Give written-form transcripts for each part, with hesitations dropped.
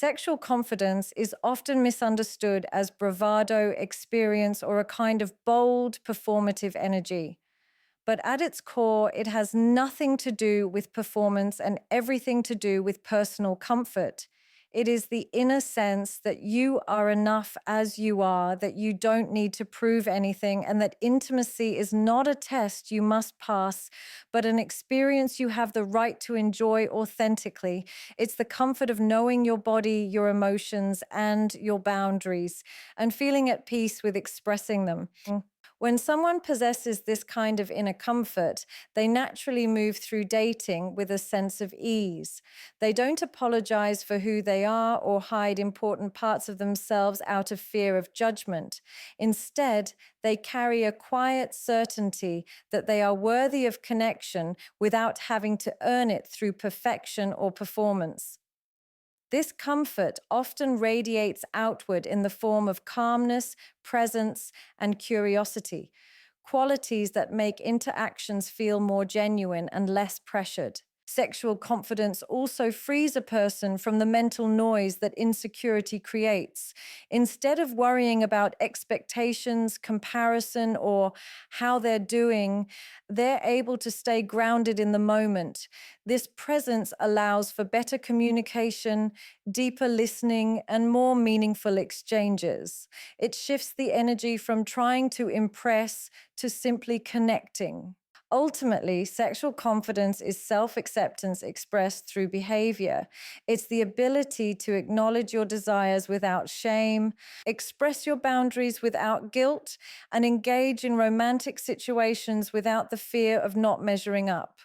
Sexual confidence is often misunderstood as bravado, experience, or a kind of bold, performative energy. But at its core, it has nothing to do with performance and everything to do with personal comfort. It is the inner sense that you are enough as you are, that you don't need to prove anything, and that intimacy is not a test you must pass, but an experience you have the right to enjoy authentically. It's the comfort of knowing your body, your emotions, and your boundaries, and feeling at peace with expressing them. When someone possesses this kind of inner comfort, they naturally move through dating with a sense of ease. They don't apologize for who they are or hide important parts of themselves out of fear of judgment. Instead, they carry a quiet certainty that they are worthy of connection without having to earn it through perfection or performance. This comfort often radiates outward in the form of calmness, presence, and curiosity, qualities that make interactions feel more genuine and less pressured. Sexual confidence also frees a person from the mental noise that insecurity creates. Instead of worrying about expectations, comparison, or how they're doing, they're able to stay grounded in the moment. This presence allows for better communication, deeper listening, and more meaningful exchanges. It shifts the energy from trying to impress to simply connecting. Ultimately, sexual confidence is self-acceptance expressed through behavior. It's the ability to acknowledge your desires without shame, express your boundaries without guilt, and engage in romantic situations without the fear of not measuring up.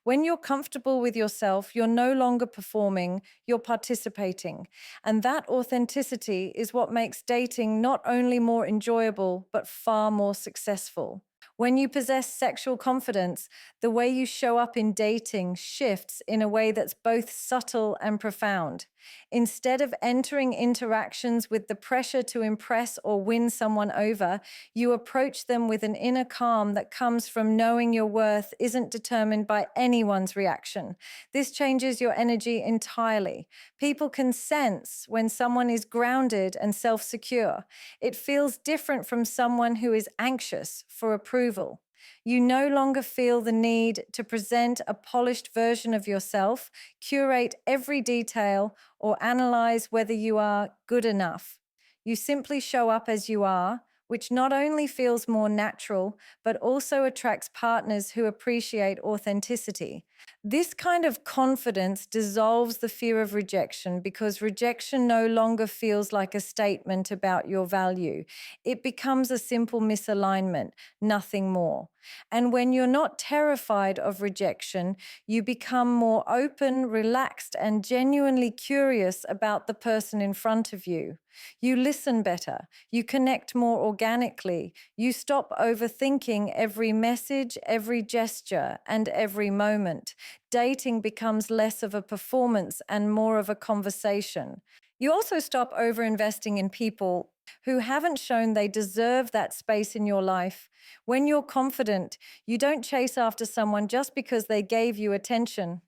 When you're comfortable with yourself, you're no longer performing, you're participating. And that authenticity is what makes dating not only more enjoyable, but far more successful. When you possess sexual confidence, the way you show up in dating shifts in a way that's both subtle and profound. Instead of entering interactions with the pressure to impress or win someone over, you approach them with an inner calm that comes from knowing your worth isn't determined by anyone's reaction. This changes your energy entirely. People can sense when someone is grounded and self-secure. It feels different from someone who is anxious for approval. You no longer feel the need to present a polished version of yourself, curate every detail, or analyze whether you are good enough. You simply show up as you are, which not only feels more natural, but also attracts partners who appreciate authenticity. This kind of confidence dissolves the fear of rejection because rejection no longer feels like a statement about your value. It becomes a simple misalignment, nothing more. And when you're not terrified of rejection, you become more open, relaxed, and genuinely curious about the person in front of you. You listen better, you connect more organically, you stop overthinking every message, every gesture, and every moment. Dating becomes less of a performance and more of a conversation. You also stop overinvesting in people who haven't shown they deserve that space in your life. When you're confident, you don't chase after someone just because they gave you attention.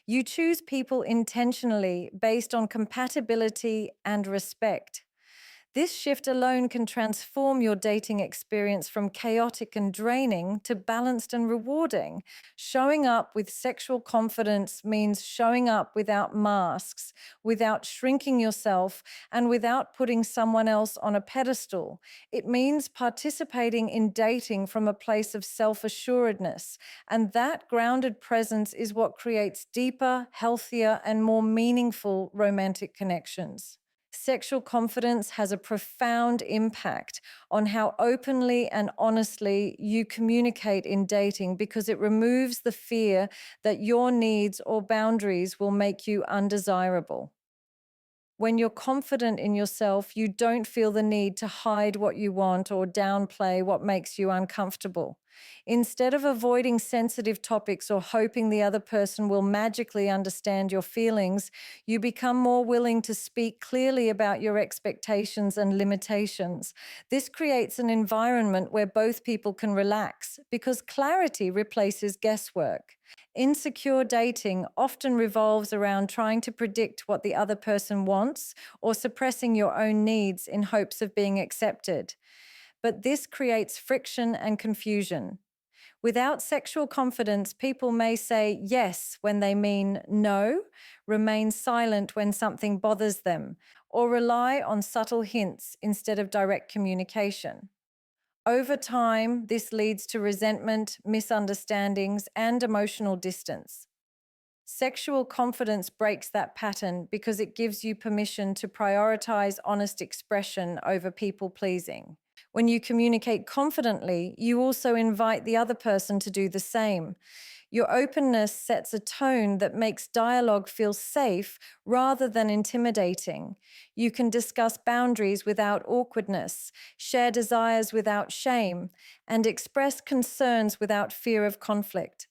You choose people intentionally based on compatibility and respect. This shift alone can transform your dating experience from chaotic and draining to balanced and rewarding. Showing up with sexual confidence means showing up without masks, without shrinking yourself, and without putting someone else on a pedestal. It means participating in dating from a place of self-assuredness, and that grounded presence is what creates deeper, healthier, and more meaningful romantic connections. Sexual confidence has a profound impact on how openly and honestly you communicate in dating because it removes the fear that your needs or boundaries will make you undesirable. When you're confident in yourself, you don't feel the need to hide what you want or downplay what makes you uncomfortable. Instead of avoiding sensitive topics or hoping the other person will magically understand your feelings, you become more willing to speak clearly about your expectations and limitations. This creates an environment where both people can relax because clarity replaces guesswork. Insecure dating often revolves around trying to predict what the other person wants or suppressing your own needs in hopes of being accepted. But this creates friction and confusion. Without sexual confidence, people may say yes when they mean no, remain silent when something bothers them, or rely on subtle hints instead of direct communication. Over time, this leads to resentment, misunderstandings, and emotional distance. Sexual confidence breaks that pattern because it gives you permission to prioritize honest expression over people pleasing. When you communicate confidently, you also invite the other person to do the same. Your openness sets a tone that makes dialogue feel safe rather than intimidating. You can discuss boundaries without awkwardness, share desires without shame, and express concerns without fear of conflict.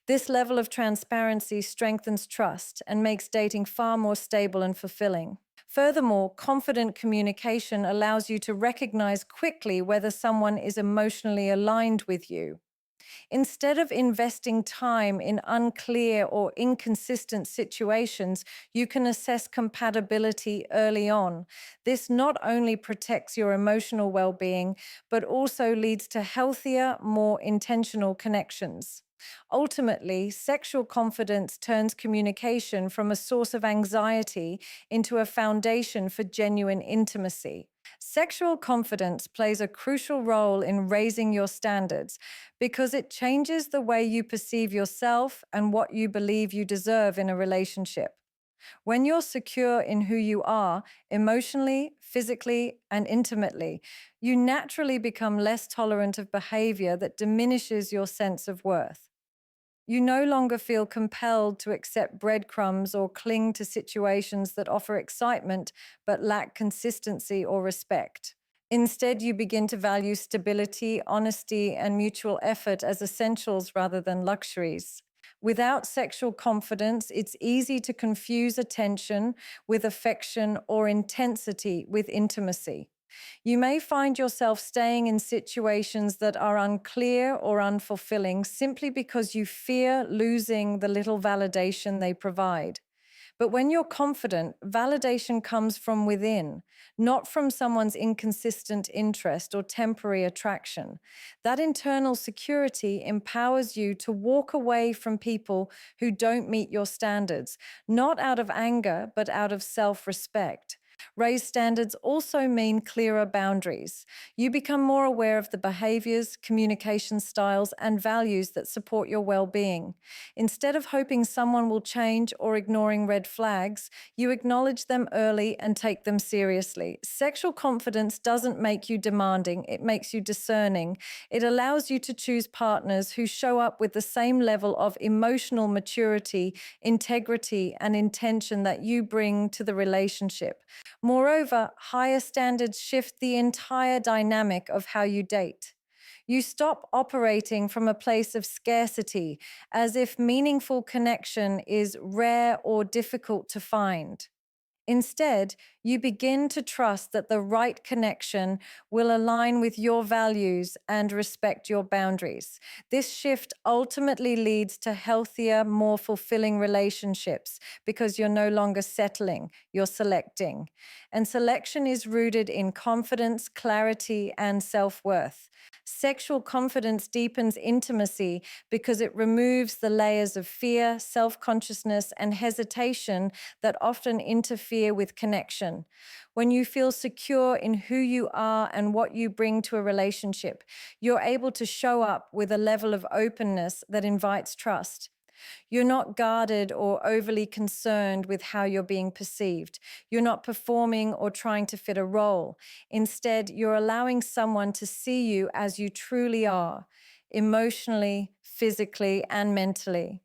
This level of transparency strengthens trust and makes dating far more stable and fulfilling. Furthermore, confident communication allows you to recognize quickly whether someone is emotionally aligned with you. Instead of investing time in unclear or inconsistent situations, you can assess compatibility early on. This not only protects your emotional well being, but also leads to healthier, more intentional connections. Ultimately, sexual confidence turns communication from a source of anxiety into a foundation for genuine intimacy. Sexual confidence plays a crucial role in raising your standards because it changes the way you perceive yourself and what you believe you deserve in a relationship. When you're secure in who you are, emotionally, physically, and intimately, you naturally become less tolerant of behavior that diminishes your sense of worth. You no longer feel compelled to accept breadcrumbs or cling to situations that offer excitement but lack consistency or respect. Instead, you begin to value stability, honesty, and mutual effort as essentials rather than luxuries. Without sexual confidence, it's easy to confuse attention with affection or intensity with intimacy. You may find yourself staying in situations that are unclear or unfulfilling simply because you fear losing the little validation they provide. But when you're confident, validation comes from within, not from someone's inconsistent interest or temporary attraction. That internal security empowers you to walk away from people who don't meet your standards, not out of anger, but out of self-respect. Raised standards also mean clearer boundaries. You become more aware of the behaviors, communication styles, and values that support your well being. Instead of hoping someone will change or ignoring red flags, you acknowledge them early and take them seriously. Sexual confidence doesn't make you demanding, it makes you discerning. It allows you to choose partners who show up with the same level of emotional maturity, integrity, and intention that you bring to the relationship. Moreover, higher standards shift the entire dynamic of how you date. You stop operating from a place of scarcity, as if meaningful connection is rare or difficult to find. Instead, you begin to trust that the right connection will align with your values and respect your boundaries. This shift ultimately leads to healthier, more fulfilling relationships because you're no longer settling, you're selecting. And selection is rooted in confidence, clarity, and self-worth. Sexual confidence deepens intimacy because it removes the layers of fear, self-consciousness, and hesitation that often interfere with connection. When you feel secure in who you are and what you bring to a relationship, you're able to show up with a level of openness that invites trust. You're not guarded or overly concerned with how you're being perceived. You're not performing or trying to fit a role. Instead, you're allowing someone to see you as you truly are, emotionally, physically, and mentally.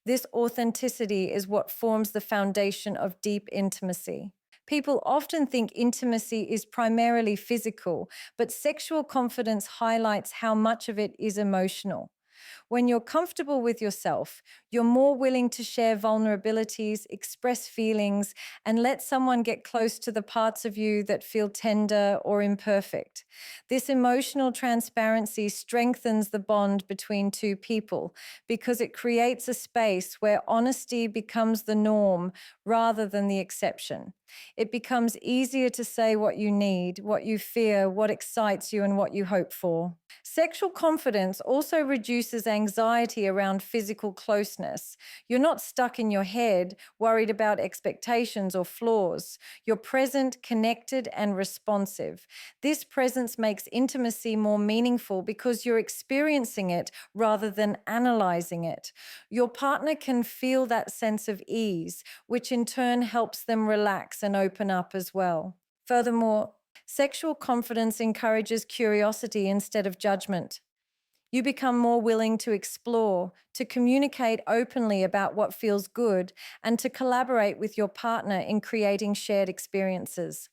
This authenticity is what forms the foundation of deep intimacy. People often think intimacy is primarily physical, but sexual confidence highlights how much of it is emotional. When you're comfortable with yourself, you're more willing to share vulnerabilities, express feelings, and let someone get close to the parts of you that feel tender or imperfect. This emotional transparency strengthens the bond between two people because it creates a space where honesty becomes the norm rather than the exception. It becomes easier to say what you need, what you fear, what excites you, and what you hope for. Sexual confidence also reduces anxiety around physical closeness. You're not stuck in your head, worried about expectations or flaws. You're present, connected, and responsive. This presence makes intimacy more meaningful because you're experiencing it rather than analyzing it. Your partner can feel that sense of ease, which in turn helps them relax and open up as well. Furthermore, sexual confidence encourages curiosity instead of judgment. You become more willing to explore, to communicate openly about what feels good, and to collaborate with your partner in creating shared experiences.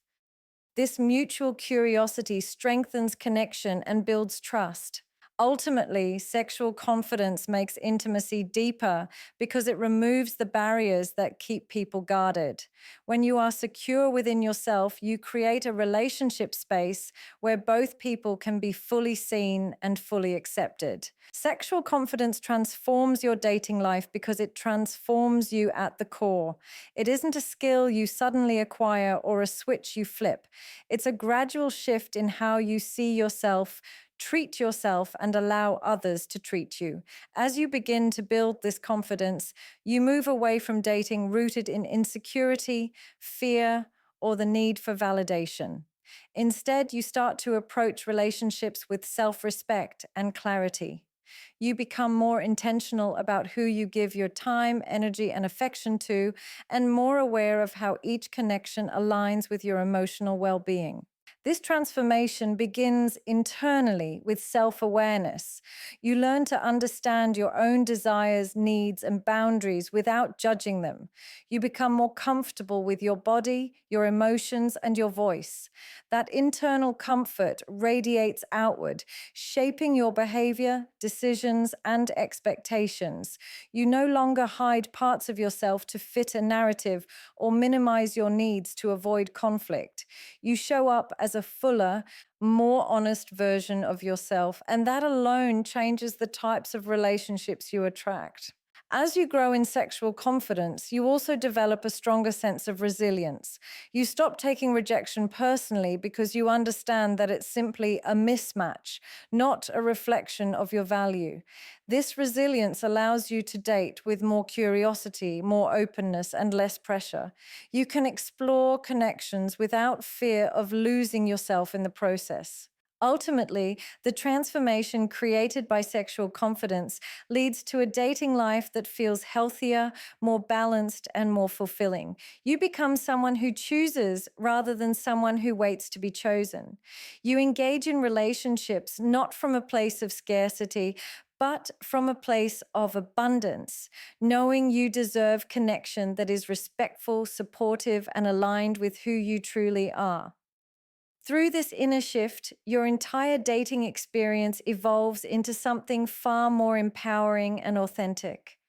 This mutual curiosity strengthens connection and builds trust. Ultimately, sexual confidence makes intimacy deeper because it removes the barriers that keep people guarded. When you are secure within yourself, you create a relationship space where both people can be fully seen and fully accepted. Sexual confidence transforms your dating life because it transforms you at the core. It isn't a skill you suddenly acquire or a switch you flip. It's a gradual shift in how you see yourself, treat yourself, and allow others to treat you. As you begin to build this confidence, you move away from dating rooted in insecurity, fear, or the need for validation. Instead, you start to approach relationships with self-respect and clarity. You become more intentional about who you give your time, energy, and affection to, and more aware of how each connection aligns with your emotional well-being. This transformation begins internally with self-awareness. You learn to understand your own desires, needs, and boundaries without judging them. You become more comfortable with your body, your emotions, and your voice. That internal comfort radiates outward, shaping your behavior, decisions, and expectations. You no longer hide parts of yourself to fit a narrative or minimize your needs to avoid conflict. You show up as a fuller, more honest version of yourself, and that alone changes the types of relationships you attract. As you grow in sexual confidence, you also develop a stronger sense of resilience. You stop taking rejection personally because you understand that it's simply a mismatch, not a reflection of your value. This resilience allows you to date with more curiosity, more openness, and less pressure. You can explore connections without fear of losing yourself in the process. Ultimately, the transformation created by sexual confidence leads to a dating life that feels healthier, more balanced, and more fulfilling. You become someone who chooses rather than someone who waits to be chosen. You engage in relationships not from a place of scarcity, but from a place of abundance, knowing you deserve connection that is respectful, supportive, and aligned with who you truly are. Through this inner shift, your entire dating experience evolves into something far more empowering and authentic.